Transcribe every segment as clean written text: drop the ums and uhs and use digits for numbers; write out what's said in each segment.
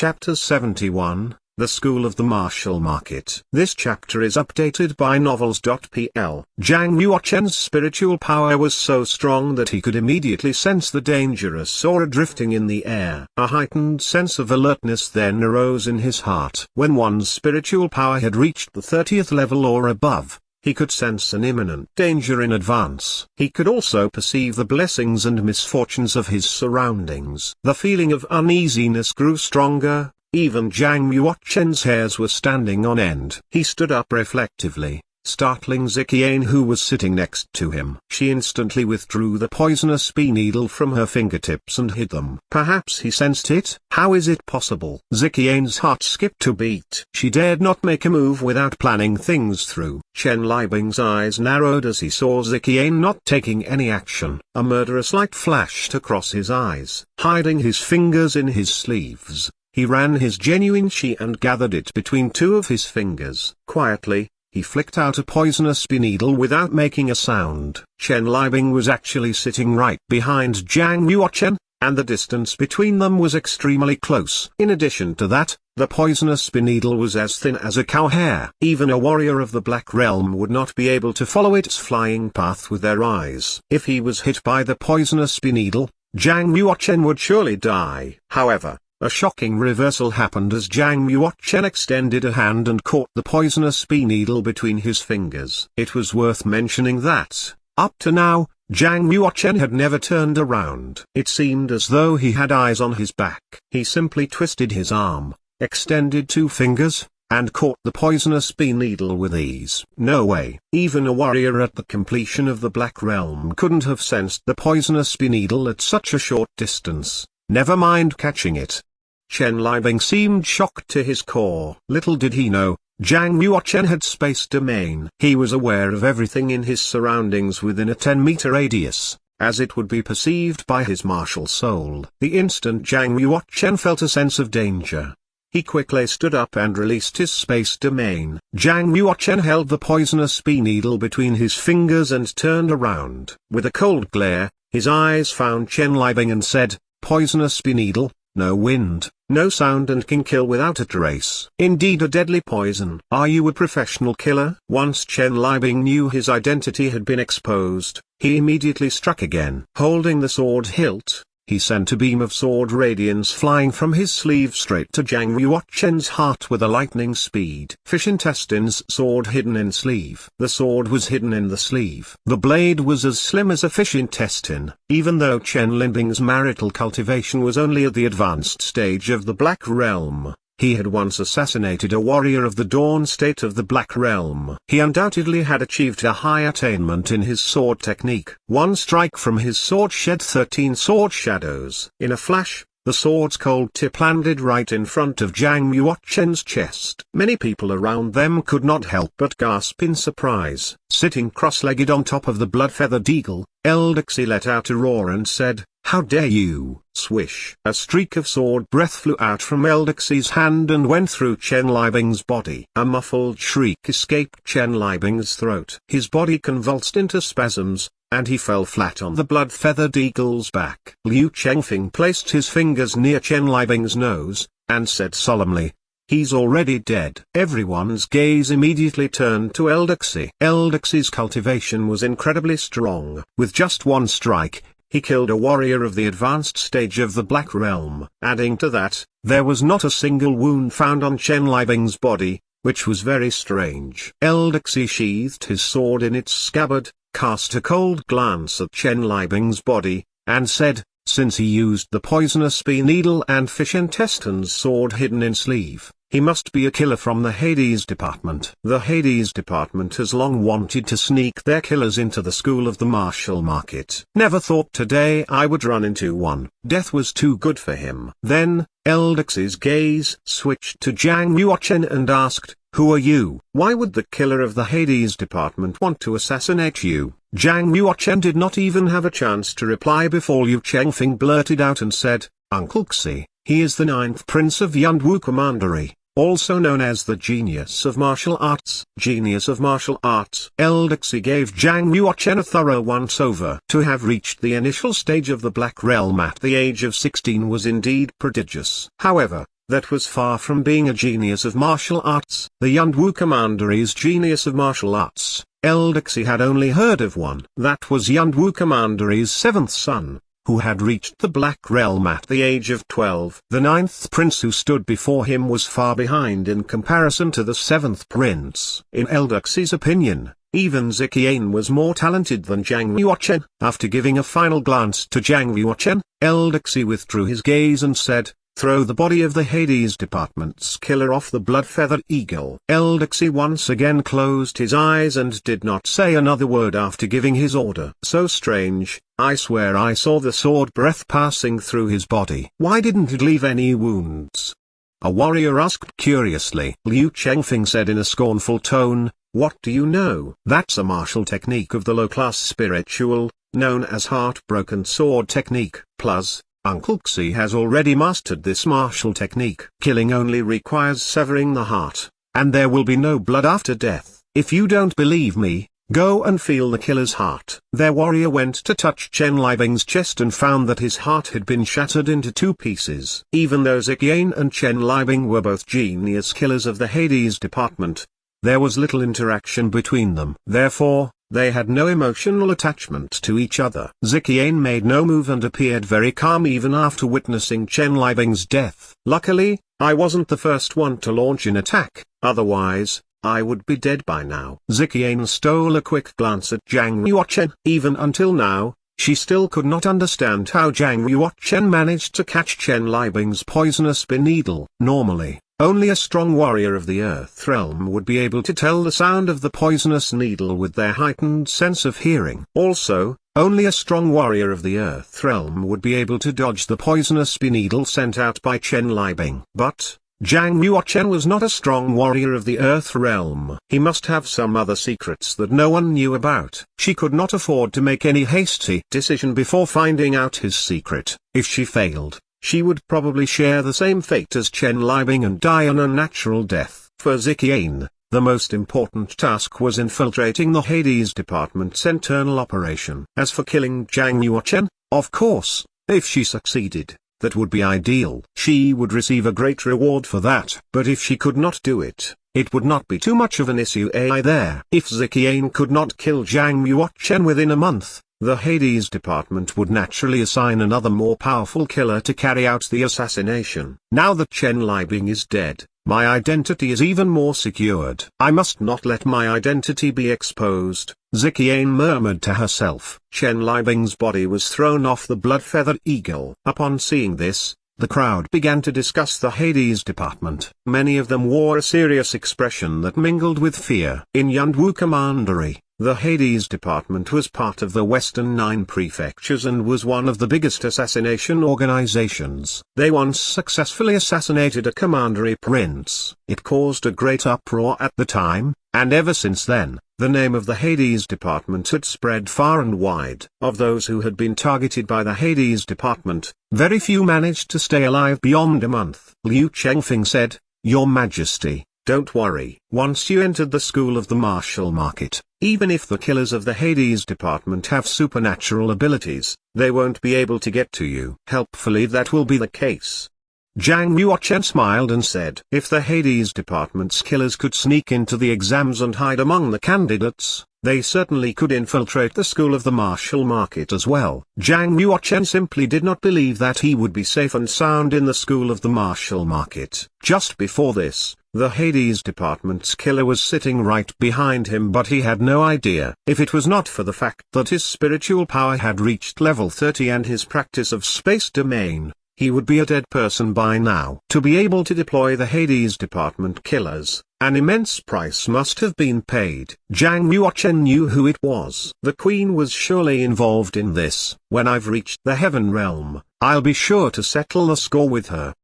Chapter 71, The School of the Martial Market. This chapter is updated by Novels.pl. Zhang Yuochen's spiritual power was so strong that he could immediately sense the dangerous aura drifting in the air. A heightened sense of alertness then arose in his heart. When one's spiritual power had reached the 30th level or above, he could sense an imminent danger in advance. He could also perceive the blessings and misfortunes of his surroundings. The feeling of uneasiness grew stronger, even Zhang Yuochen's hairs were standing on end. He stood up reflectively, startling Ziqian, who was sitting next to him. She instantly withdrew the poisonous bee needle from her fingertips and hid them. Perhaps he sensed it? How is it possible? Ziqian's heart skipped a beat. She dared not make a move without planning things through. Chen Libing's eyes narrowed as he saw Ziqian not taking any action. A murderous light flashed across his eyes. Hiding his fingers in his sleeves, he ran his genuine qi and gathered it between two of his fingers. Quietly, he flicked out a poisonous bee needle without making a sound. Chen Libing was actually sitting right behind Zhang Yuochen, and the distance between them was extremely close. In addition to that, the poisonous bee needle was as thin as a cow hair. Even a warrior of the Black Realm would not be able to follow its flying path with their eyes. If he was hit by the poisonous bee needle, Zhang Yuochen would surely die. However, a shocking reversal happened as Zhang Yuochen extended a hand and caught the poisonous bee needle between his fingers. It was worth mentioning that, up to now, Zhang Yuochen had never turned around. It seemed as though he had eyes on his back. He simply twisted his arm, extended two fingers, and caught the poisonous bee needle with ease. No way. Even a warrior at the completion of the Black Realm couldn't have sensed the poisonous bee needle at such a short distance, never mind catching it. Chen Libing seemed shocked to his core. Little did he know, Zhang Yuochen had space domain. He was aware of everything in his surroundings within a 10-meter radius, as it would be perceived by his martial soul. The instant Zhang Yuochen felt a sense of danger, he quickly stood up and released his space domain. Zhang Yuochen held the poisonous bee needle between his fingers and turned around. With a cold glare, his eyes found Chen Libing and said, "Poisonous bee needle, no wind, no sound, and can kill without a trace. Indeed a deadly poison. Are you a professional killer?" Once Chen Libing knew his identity had been exposed, he immediately struck again. Holding the sword hilt, he sent a beam of sword radiance flying from his sleeve straight to Zhang Yuochen's heart with a lightning speed. Fish intestines sword hidden in sleeve. The sword was hidden in the sleeve. The blade was as slim as a fish intestine. Even though Chen Libing's marital cultivation was only at the advanced stage of the Black Realm, he had once assassinated a warrior of the Dawn State of the Black Realm. He undoubtedly had achieved a high attainment in his sword technique. One strike from his sword shed 13 sword shadows. In a flash, the sword's cold tip landed right in front of Zhang Yuochen's chest. Many people around them could not help but gasp in surprise. Sitting cross-legged on top of the blood-feathered eagle, Eldeqi let out a roar and said, "How dare you!" Swish! A streak of sword breath flew out from Eldeqi's hand and went through Chen Libing's body. A muffled shriek escaped Chen Libing's throat. His body convulsed into spasms, and he fell flat on the blood-feathered eagle's back. Liu Chengfeng placed his fingers near Chen Libing's nose, and said solemnly, "He's already dead." Everyone's gaze immediately turned to Eldeqi. Eldeqi's cultivation was incredibly strong. With just one strike, he killed a warrior of the advanced stage of the Black Realm. Adding to that, there was not a single wound found on Chen Libing's body, which was very strange. Eldeqi sheathed his sword in its scabbard, cast a cold glance at Chen Libing's body, and said, "Since he used the poisonous bee needle and fish intestines sword hidden in sleeve, he must be a killer from the Hades department." The Hades department has long wanted to sneak their killers into the school of the martial market. Never thought today I would run into one. Death was too good for him. Then, Eldeqi's gaze switched to Zhang Yuochen and asked, "Who are you? Why would the killer of the Hades department want to assassinate you?" Zhang Yuochen did not even have a chance to reply before Liu Chengfeng blurted out and said, "Uncle Xi, he is the 9th Prince of Yunwu Commandery, also known as the Genius of Martial Arts." Genius of Martial Arts. Eldeqi gave Zhang Yuochen a thorough once-over. To have reached the initial stage of the Black Realm at the age of 16 was indeed prodigious. However, that was far from being a genius of martial arts. The Yunwu Commandery's genius of martial arts, Eldex had only heard of one. That was Yunwu Commandery's seventh son, who had reached the Black Realm at the age of 12. The ninth prince who stood before him was far behind in comparison to the seventh prince. In Eldex's opinion, even Ziqian was more talented than Zhang Yuochen. After giving a final glance to Zhang Yuochen, Eldexi withdrew his gaze and said, "Throw the body of the Hades Department's killer off the Blood-Feather Eagle." Eldexi once again closed his eyes and did not say another word after giving his order. So strange, I swear I saw the sword breath passing through his body. Why didn't it leave any wounds? A warrior asked curiously. Liu Chengfeng said in a scornful tone, "What do you know?" That's a martial technique of the low-class spiritual, known as Heartbroken Sword Technique. Plus, Uncle Xi has already mastered this martial technique. Killing only requires severing the heart, and there will be no blood after death. If you don't believe me, go and feel the killer's heart. Their warrior went to touch Chen Liebing's chest and found that his heart had been shattered into two pieces. Even though Ziqian and Chen Liebing were both genius killers of the Hades Department, there was little interaction between them. Therefore, they had no emotional attachment to each other. Ziqian made no move and appeared very calm even after witnessing Chen Liebing's death. Luckily, I wasn't the first one to launch an attack, otherwise, I would be dead by now. Ziqian stole a quick glance at Zhang Yuochen. Even until now, she still could not understand how Zhang Yuochen managed to catch Chen Liebing's poisonous needle. Normally, only a strong warrior of the Earth realm would be able to tell the sound of the poisonous needle with their heightened sense of hearing. Also, only a strong warrior of the Earth realm would be able to dodge the poisonous needle sent out by Chen Liebing. But Zhang Yuochen was not a strong warrior of the Earth realm. He must have some other secrets that no one knew about. She could not afford to make any hasty decision before finding out his secret. If she failed, she would probably share the same fate as Chen Liebing and die an unnatural death. For Ziqian, the most important task was infiltrating the Hades Department's internal operation. As for killing Zhang Yuochen, of course, if she succeeded, that would be ideal. She would receive a great reward for that. But if she could not do it, it would not be too much of an issue there. If Ziqian could not kill Zhang Yuochen within a month, the Hades Department would naturally assign another more powerful killer to carry out the assassination. Now that Chen Liebing is dead, my identity is even more secured. I must not let my identity be exposed, Ziqian murmured to herself. Chen Liebing's body was thrown off the Blood-Feather Eagle. Upon seeing this, the crowd began to discuss the Hades Department. Many of them wore a serious expression that mingled with fear. In Yunwu Commandery, the Hades Department was part of the Western 9 prefectures and was one of the biggest assassination organizations. They once successfully assassinated a commandery prince. It caused a great uproar at the time, and ever since then, the name of the Hades Department had spread far and wide. Of those who had been targeted by the Hades Department, very few managed to stay alive beyond a month. Liu Chengfeng said, "Your Majesty, don't worry. Once you entered the school of the martial market, even if the killers of the Hades Department have supernatural abilities, they won't be able to get to you. Helpfully that will be the case." Zhang Yuochen smiled and said, "If the Hades Department's killers could sneak into the exams and hide among the candidates, they certainly could infiltrate the school of the martial market as well." Zhang Yuochen simply did not believe that he would be safe and sound in the school of the martial market. Just before this, the Hades Department's killer was sitting right behind him, but he had no idea. If it was not for the fact that his spiritual power had reached level 30 and his practice of space domain, he would be a dead person by now. To be able to deploy the Hades Department killers, an immense price must have been paid. Zhang Yuochen knew who it was. The queen was surely involved in this. When I've reached the heaven realm, I'll be sure to settle the score with her.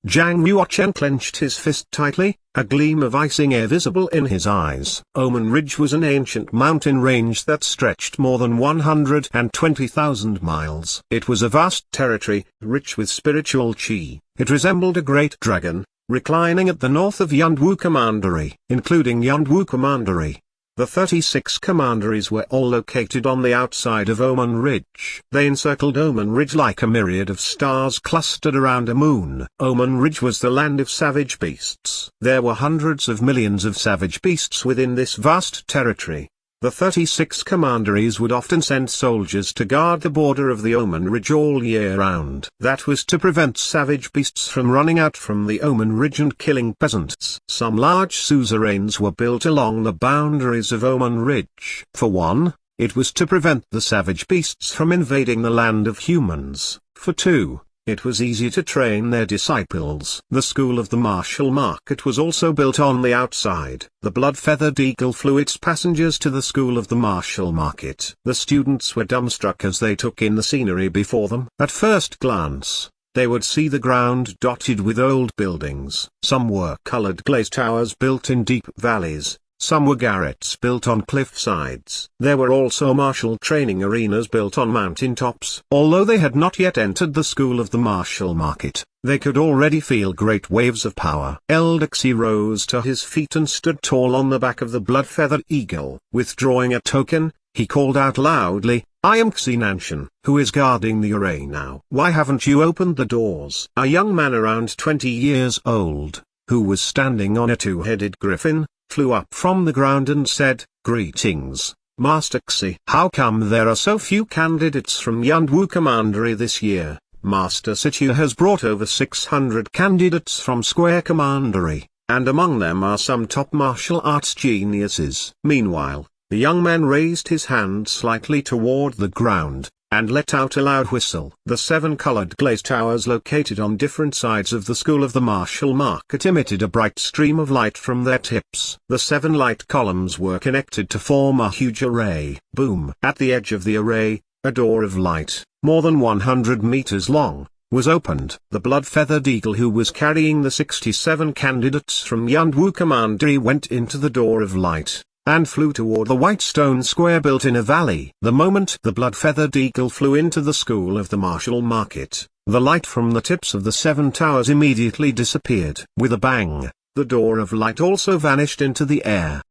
Zhang Yuochen clenched his fist tightly, a gleam of icing air visible in his eyes. Omen Ridge was an ancient mountain range that stretched more than 120,000 miles. It was a vast territory, rich with spiritual chi. It resembled a great dragon, reclining at the north of Yunwu Commandery. Including Yunwu Commandery, The 36 commanderies were all located on the outside of Oman Ridge. They encircled Oman Ridge like a myriad of stars clustered around a moon. Oman Ridge was the land of savage beasts. There were hundreds of millions of savage beasts within this vast territory. The 36 commanderies would often send soldiers to guard the border of the Oman Ridge all year round. That was to prevent savage beasts from running out from the Oman Ridge and killing peasants. Some large suzerains were built along the boundaries of Oman Ridge. For one, it was to prevent the savage beasts from invading the land of humans. For two, it was easy to train their disciples. The school of the Marshall Market was also built on the outside. The blood-feathered eagle flew its passengers to the school of the Marshall Market. The students were dumbstruck as they took in the scenery before them. At first glance, they would see the ground dotted with old buildings. Some were colored glaze towers built in deep valleys. Some were garrets built on cliff sides. There were also martial training arenas built on mountain tops. Although they had not yet entered the school of the Marshall Market, they could already feel great waves of power. Eldeksy rose to his feet and stood tall on the back of the blood-feathered eagle. Withdrawing a token, he called out loudly, "I am Xenanshan, who is guarding the array now. Why haven't you opened the doors?" A young man around 20 years old, who was standing on a two-headed griffin, flew up from the ground and said, "Greetings, Master Xi. How come there are so few candidates from Yandwu Commandery this year?" Master Situ has brought over 600 candidates from Square Commandery, and among them are some top martial arts geniuses. Meanwhile, the young man raised his hand slightly toward the ground, and let out a loud whistle. The 7 colored glaze towers located on different sides of the school of the Marshall Market emitted a bright stream of light from their tips. The 7 light columns were connected to form a huge array. Boom! At the edge of the array, a door of light, more than 100 meters long, was opened. The blood-feathered eagle who was carrying the 67 candidates from Yandwu Commandery went into the door of light, and flew toward the white stone square built in a valley. The moment the blood-feathered eagle flew into the school of the Marshall Market, the light from the tips of the 7 towers immediately disappeared. With a bang, the door of light also vanished into the air.